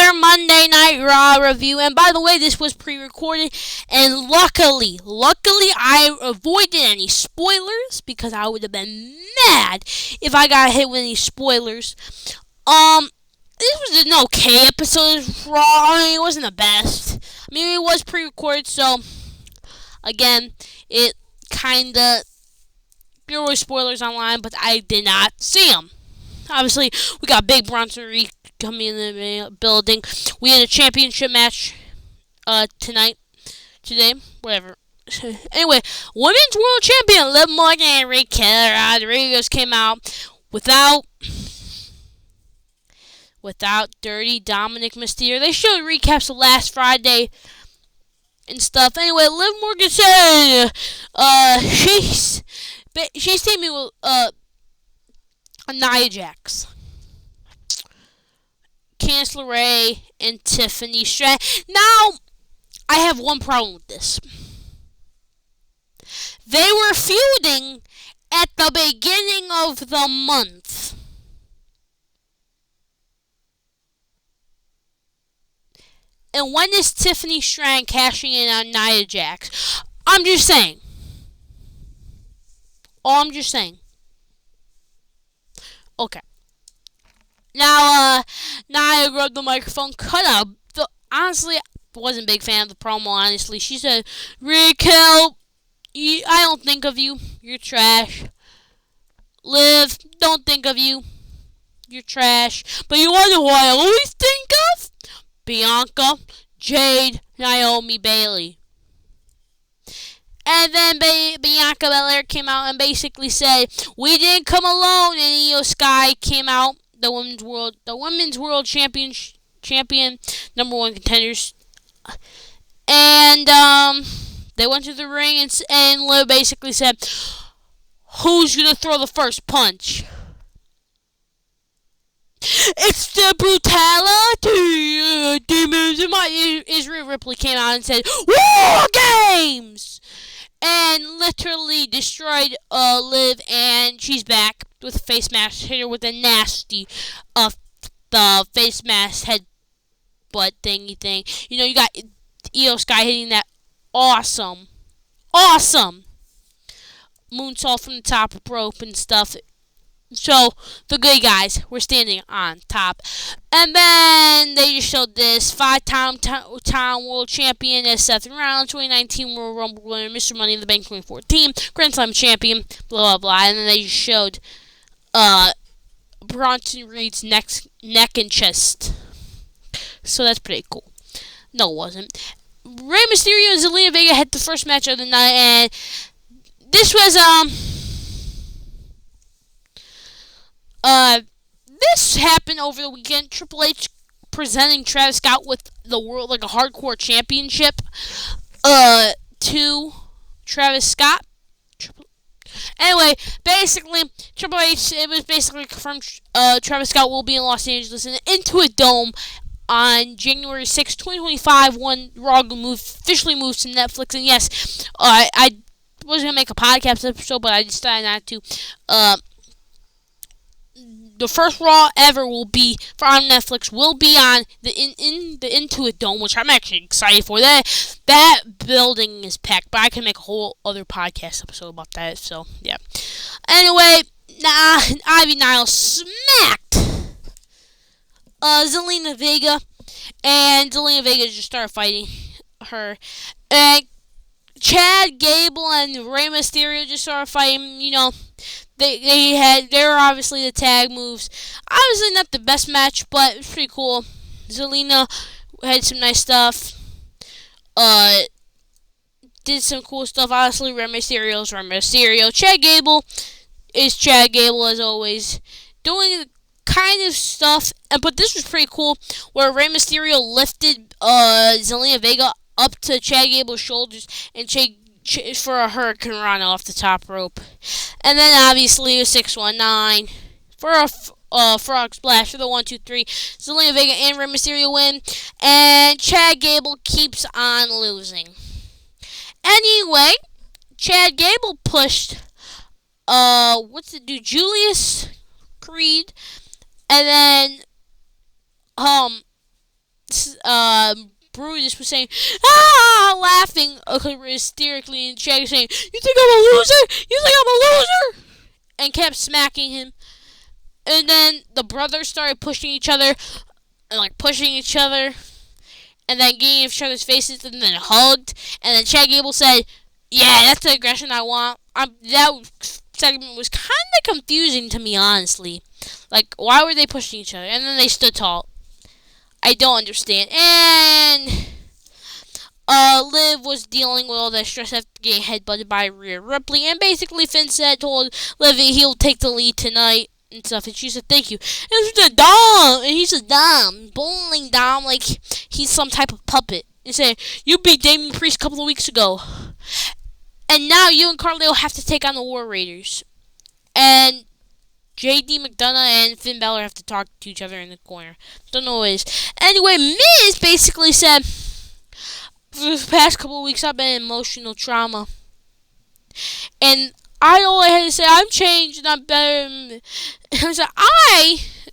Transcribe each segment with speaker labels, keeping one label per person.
Speaker 1: another Monday Night Raw review. And by the way, this was pre-recorded, and luckily I avoided any spoilers because I would have been mad if I got hit with any spoilers. This was an okay episode of Raw. I mean, it wasn't the best. I mean, it was pre-recorded, so again, it kinda, there were spoilers online, but I did not see them. Obviously, we got Big Bronson Reed coming in the building. We had a championship match today, whatever. Anyway, Women's World Champion Liv Morgan and Raquel Rodriguez came out without Dirty Dominic Mysterio. They showed recaps of last Friday and stuff. Anyway, Liv Morgan said she's teaming with Nia Jax, Candice LeRae, and Tiffany Stratton. Now, I have one problem with this. They were feuding at the beginning of the month. And when is Tiffany Stratton cashing in on Nia Jax? I'm just saying. Okay. Now, Nia grabbed the microphone, cut out. Honestly, I wasn't a big fan of the promo, honestly. She said, Raquel, I don't think of you. You're trash. Liv, don't think of you. You're trash. But you wonder who I always think of? Bianca, Jade, Naomi, Bayley. And then Bianca Belair came out and basically said, we didn't come alone. And Io Sky came out, the women's world champion, #1 contenders. And they went to the ring, and Liv basically said, who's going to throw the first punch? It's the brutality, demons. And Israel Ripley came out and said, WARGAMES! And literally destroyed Liv, and she's back with a face mask. Hit her with a nasty the face mask headbutt thingy thing. You know, you got Io Sky hitting that awesome moonsault from the top rope and stuff. So, the good guys were standing on top. And then they just showed this 5-time world champion as Seth Rollins, 2019 Royal Rumble winner, Mr. Money in the Bank 2014, Grand Slam champion, blah, blah, blah. And then they just showed Bronson Reed's neck and chest. So, that's pretty cool. No, it wasn't. Rey Mysterio and Zelina Vega had the first match of the night, and this was, this happened over the weekend. Triple H presenting Travis Scott with the World, like a hardcore championship, to Travis Scott. Anyway, basically, Triple H, it was basically confirmed, Travis Scott will be in Los Angeles in the Intuit Dome on January 6, 2025, when Raw officially moves to Netflix. And yes, I was going to make a podcast episode, but I decided not to. The first Raw ever will be on Netflix. Will be on the Intuit Dome, which I'm actually excited for. That building is packed, but I can make a whole other podcast episode about that. So yeah. Anyway, Ivy Nile smacked Zelina Vega, and Zelina Vega just started fighting her. And Chad Gable and Rey Mysterio just started fighting. You know, they were obviously the tag moves. Obviously not the best match, but it was pretty cool. Zelina had some nice stuff. Did some cool stuff. Obviously, Rey Mysterio is Rey Mysterio. Chad Gable is Chad Gable, as always, doing kind of stuff. But this was pretty cool, where Rey Mysterio lifted Zelina Vega up to Chad Gable's shoulders and for a Hurricane Rana off the top rope. And then obviously a 619 for a frog splash for the 1-2-3. Zelina Vega and Rey Mysterio win, and Chad Gable keeps on losing. Anyway, Chad Gable pushed Julius Creed, and then Brutus was saying, ah, laughing hysterically, and Shaggy saying, you think I'm a loser? You think I'm a loser? And kept smacking him. And then the brothers started pushing each other, and pushing each other, and then getting in each other's faces, and then hugged. And then Chad Gable said, yeah, that's the aggression I want. That segment was kind of confusing to me, honestly. Why were they pushing each other? And then they stood tall. I don't understand. And Liv was dealing with all that stress after getting headbutted by Rhea Ripley. And basically, Finn told Liv he'll take the lead tonight and stuff. And she said, thank you. And it was a Dom. And he's a Dom. Bowling Dom like he's some type of puppet. And said, you beat Damian Priest a couple of weeks ago. And now you and Carlito have to take on the War Raiders. And JD McDonough and Finn Balor have to talk to each other in the corner. Don't know what it is. Anyway, Miz basically said, for the past couple of weeks, I've been in emotional trauma. And all I had to say, I'm changed and I'm better. I was like,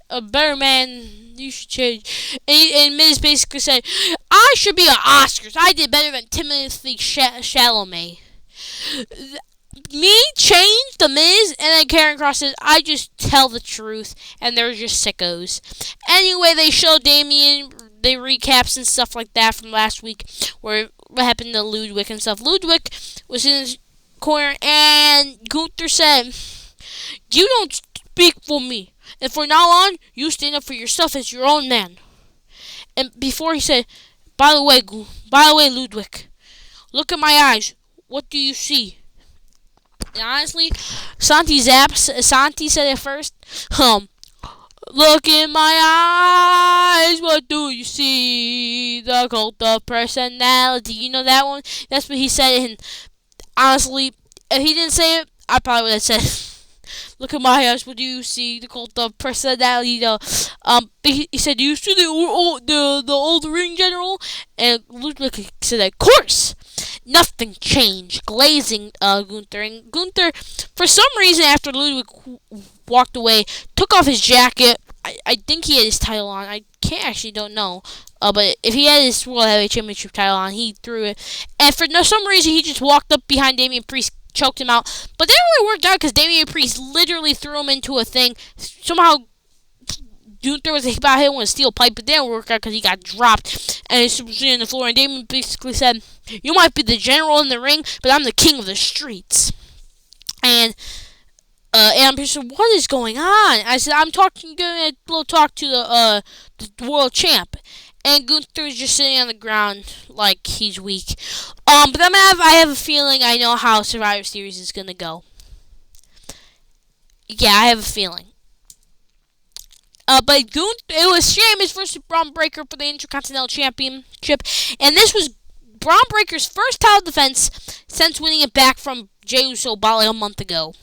Speaker 1: a better man, you should change. And Miz basically said, I should be at Oscars. I did better than Timothée Chalamet. Me change the Miz, and then Karen Cross says, I just tell the truth, and they're just sickos. Anyway, they show Damien, they recaps and stuff like that from last week, where what happened to Ludwig and stuff. Ludwig was in his corner, and Gunther said, you don't speak for me, and from now on, you stand up for yourself as your own man. And before he said, by the way, Ludwig, look at my eyes. What do you see? And honestly, Santi said it first. Look in my eyes, what do you see? The cult of personality. You know that one? That's what he said. And honestly, if he didn't say it, I probably would have said, look in my eyes, what do you see? The cult of personality. He said, do you see the old ring general? And Ludwig said, of course. Nothing changed, glazing Gunther. And Gunther, for some reason, after Ludwig walked away, took off his jacket. I think he had his title on. I don't know. But if he had his World Heavyweight Championship title on, he threw it. And for some reason, he just walked up behind Damian Priest, choked him out. But that really worked out because Damian Priest literally threw him into a thing. Somehow, Gunther was about hit with a steel pipe, but that didn't work out because he got dropped. And he was sitting on the floor, and Damian basically said, you might be the general in the ring, but I'm the king of the streets. And I'm just said, what is going on? I said, I'm giving a little talk to the world champ. And Gunther is just sitting on the ground like he's weak. But I have a feeling I know how Survivor Series is going to go. Yeah, I have a feeling. But it was Sheamus versus Braun Breaker for the Intercontinental Championship. And this was Braun Breaker's first title defense since winning it back from Jey Uso about a month ago.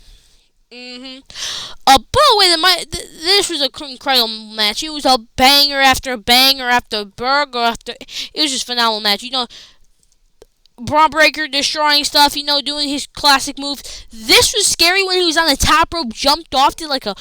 Speaker 1: But wait, this was an incredible match. It was a banger after banger after burger after. It was just a phenomenal match. You know, Braun Breaker destroying stuff. You know, doing his classic move. This was scary when he was on the top rope, jumped off, did like a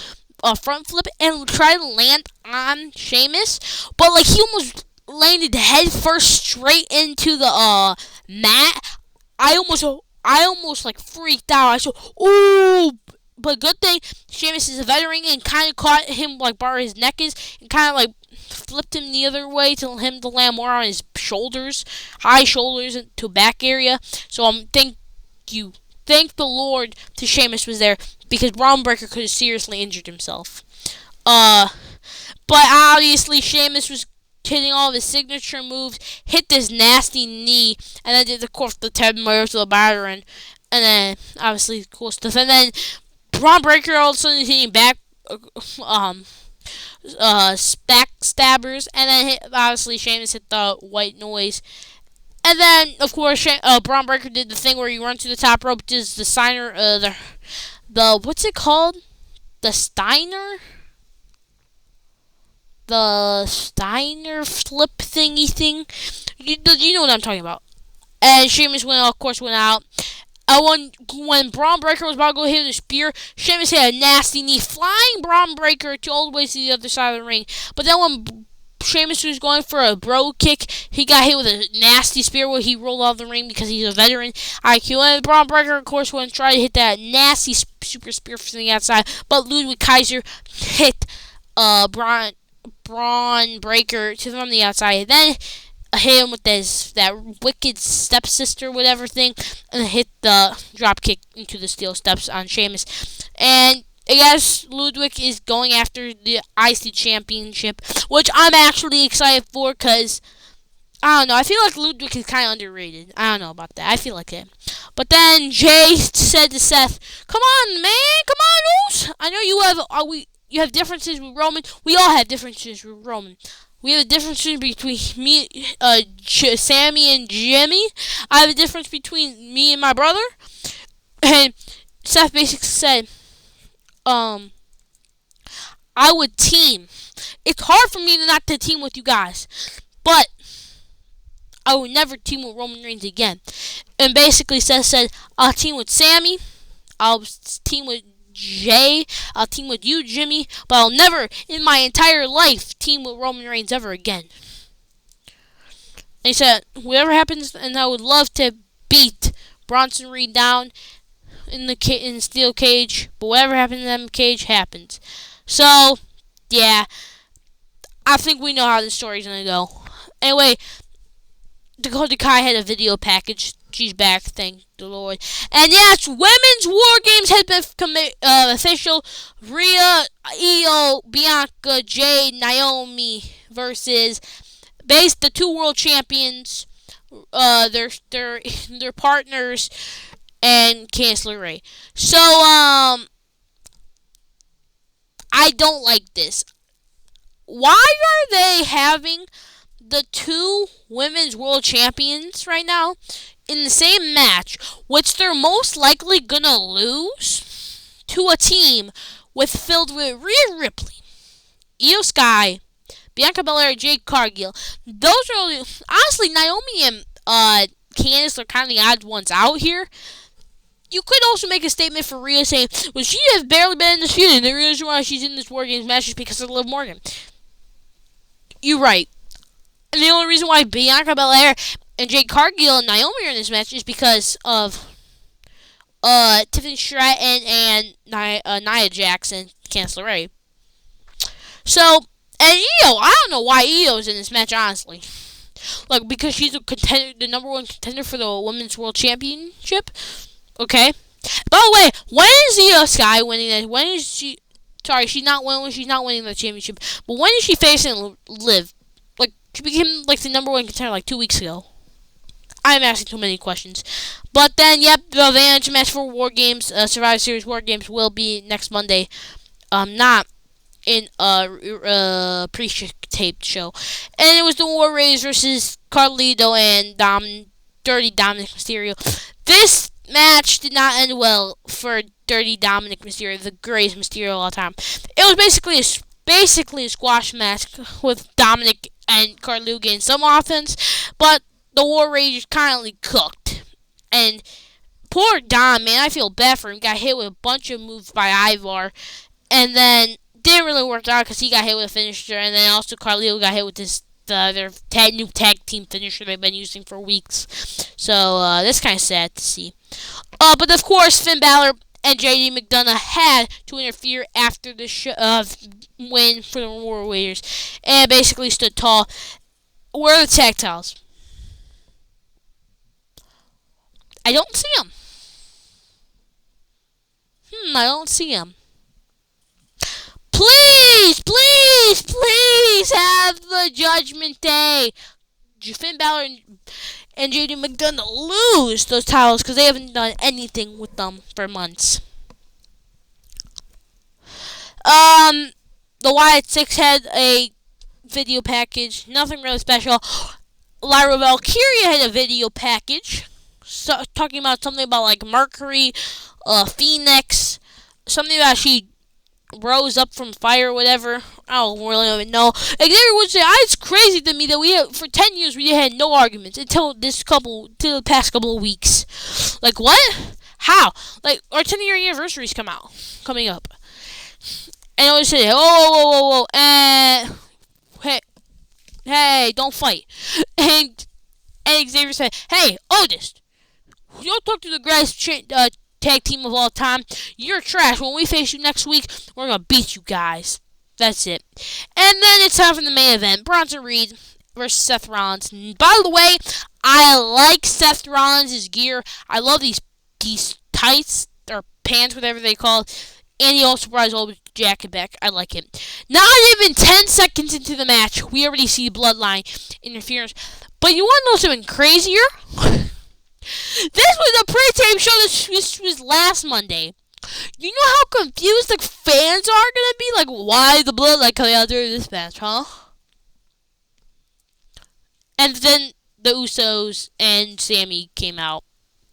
Speaker 1: front flip, and tried to land on Sheamus. But like he almost landed head first straight into the mat. I almost like freaked out. I said, ooh. But good thing Sheamus is a veteran and kind of caught him like where his neck is and kind of like flipped him the other way to him to land more on his shoulders, high shoulders to back area. So thank the Lord to Sheamus was there because Braun Breaker could have seriously injured himself. But obviously Sheamus was hitting all of his signature moves, hit this nasty knee, and then did of course the 10 moves to the battering, and then obviously cool stuff, and then Braun Breaker all of a sudden hitting back stabbers, and then obviously Sheamus hit the white noise. And then, of course, Braun Breaker did the thing where you run to the top rope, does the Steiner, the what's it called? The Steiner? The Steiner flip thingy thing? You know what I'm talking about. And Sheamus went out. When Braun Breaker was about to go hit a spear, Sheamus hit a nasty knee, flying Braun Breaker all the way to the other side of the ring. But then when Sheamus was going for a bro kick. He got hit with a nasty spear where he rolled off the ring because he's a veteran IQ. And Braun Breaker, of course, went and tried to hit that nasty super spear from the outside. But Ludwig Kaiser hit Braun Breaker from the outside. Then hit him with that wicked stepsister whatever thing. And hit the drop kick into the steel steps on Sheamus. And I guess Ludwig is going after the IC Championship, which I'm actually excited for because, I don't know, I feel like Ludwig is kind of underrated. I don't know about that. I feel like it. But then Jay said to Seth, "Come on, man. Come on, Oos. I know you have differences with Roman. We all have differences with Roman. We have a difference between me, Sammy and Jimmy. I have a difference between me and my brother." And Seth basically said, I would team. It's hard for me not to team with you guys, but I would never team with Roman Reigns again. And basically Seth said, I'll team with Sammy, I'll team with Jay, I'll team with you, Jimmy, but I'll never in my entire life team with Roman Reigns ever again. And he said, whatever happens, and I would love to beat Bronson Reed down in the steel cage, but whatever happens in that cage happens. So, yeah, I think we know how this story's gonna go. Anyway, Dakota Kai had a video package. She's back, thank the Lord. And yeah, it's Women's War Games has been official. RHEA, Io, Bianca, Jade, Naomi versus the two world champions, their partners, and Candice LeRae. So, I don't like this. Why are they having the two women's world champions right now in the same match, which they're most likely gonna lose to a team filled with Rhea Ripley, Io Sky, Bianca Belair, Jade Cargill? Those are honestly Naomi and Candice are kind of the odd ones out here. You could also make a statement for Rhea saying, well, she has barely been in this feud, and the reason why she's in this War Games match is because of Liv Morgan. You're right. And the only reason why Bianca Belair and Jade Cargill and Naomi are in this match is because of Tiffany Stratton and Nia Jax and Candice LeRae. So, and Io, I don't know why Io's in this match, honestly. Like, because she's the number one contender for the Women's World Championship. Okay. By the way, when is Io Sky winning that? When is she? Sorry, she's not winning the championship. But when is she facing Liv? Like, she became like the number one contender like 2 weeks ago. I'm asking too many questions. But then, yep, the advantage match for War Games, Survivor Series War Games will be next Monday. Not in a pre-taped show. And it was the War Raiders versus Carlito and Dirty Dominic Mysterio. This match did not end well for Dirty Dominic Mysterio, the greatest Mysterio of all time. It was basically a squash match with Dominic and Carlito getting some offense, but the War Raiders currently cooked. And poor Dom, man, I feel bad for him. Got hit with a bunch of moves by Ivar, and then didn't really work out because he got hit with a finisher, and then also Carlito got hit with their new tag team finisher they've been using for weeks. So that's kind of sad to see. But of course, Finn Balor and JD McDonough had to interfere after the win for the War Raiders, and basically stood tall. Where are the tag titles? I don't see them. I don't see them. Please have the Judgment Day. Finn Balor and JD McDonough lose those titles because they haven't done anything with them for months. The Wyatt Six had a video package. Nothing really special. Lyra Valkyria had a video package. Talking about something about like Mercury, Phoenix. Something about she rose up from fire or whatever. I don't really even know. Xavier would say, it's crazy to me that for 10 years we had no arguments until the past couple of weeks. Like, what? How? Like, our 10-year anniversary's coming up. And I always say, whoa. Hey, hey, don't fight. And Xavier said, hey, Otis, you don't talk to the greatest tag team of all time. You're trash. When we face you next week, we're going to beat you guys. That's it. And then it's time for the main event. Bronson Reed versus Seth Rollins. By the way, I like Seth Rollins' gear. I love these tights or pants, whatever they call it. And he also brought his old jacket back. I like it. Not even 10 seconds into the match, we already see Bloodline interference. But you want to know something crazier? This was a pre-tape show. This was last Monday. You know how confused the fans are going to be? Like, why the Bloodline coming out during this match, huh? And then the Usos and Sammy came out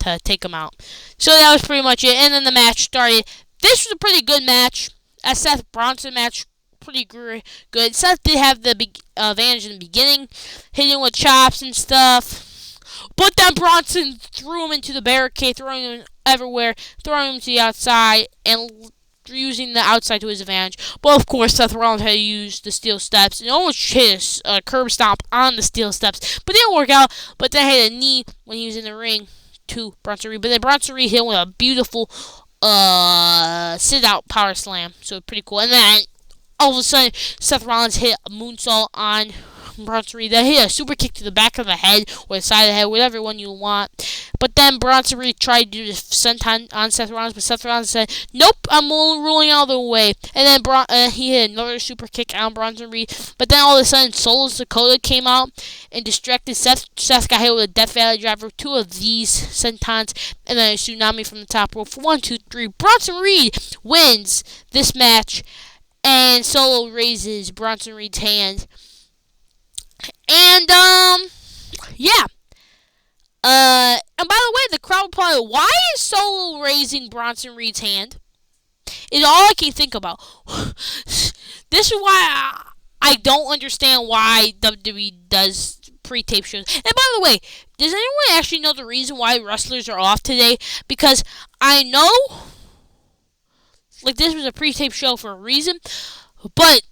Speaker 1: to take them out. So that was pretty much it. And then the match started. This was a pretty good match. A Seth Bronson match, pretty good. Seth did have the advantage in the beginning, hitting with chops and stuff. But then Bronson threw him into the barricade, throwing him everywhere, throwing him to the outside, and using the outside to his advantage. But of course, Seth Rollins had to use the steel steps and almost hit a curb stomp on the steel steps. But it didn't work out. But then had a knee when he was in the ring to Bronson Reed. But then Bronson Reed hit with a beautiful sit-out power slam. So pretty cool. And then all of a sudden, Seth Rollins hit a moonsault on Bronson Reed. They hit a super kick to the back of the head or the side of the head, whatever one you want. But then Bronson Reed tried to do the senton on Seth Rollins, but Seth Rollins said, nope, I'm ruling out of the way. And then he hit another super kick on Bronson Reed. But then all of a sudden, Solo Dakota came out and distracted Seth. Seth got hit with a Death Valley driver, 2 of these sentons, and then a tsunami from the top rope for 1, 2, 3. Bronson Reed wins this match, and Solo raises Bronson Reed's hand. And, yeah. And by the way, the crowd probably, why is Solo raising Bronson Reed's hand? Is all I can think about. This is why I don't understand why WWE does pre-tape shows. And by the way, does anyone actually know the reason why wrestlers are off today? Because I know, like, this was a pre-tape show for a reason, but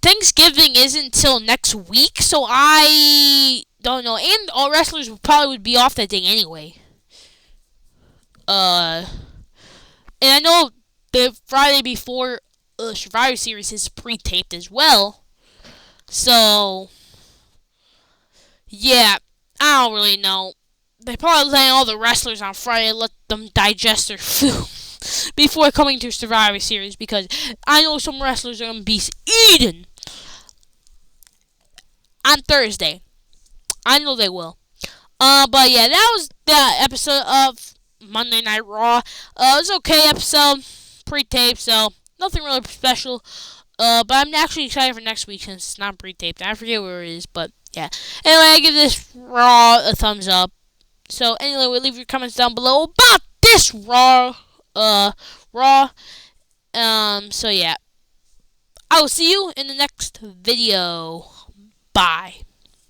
Speaker 1: Thanksgiving isn't till next week, so I don't know. And all wrestlers probably would be off that day anyway. And I know the Friday before Survivor Series is pre-taped as well. So, yeah, I don't really know. They probably let all the wrestlers on Friday, let them digest their food before coming to Survivor Series, because I know some wrestlers are going to be eating on Thursday. I know they will. But yeah, that was the episode of Monday Night Raw. It was an okay episode, pre-taped, so nothing really special. But I'm actually excited for next week since it's not pre-taped. I forget where it is, but yeah. Anyway, I give this Raw a thumbs up. So anyway, leave your comments down below about this Raw. So yeah. I will see you in the next video. Bye.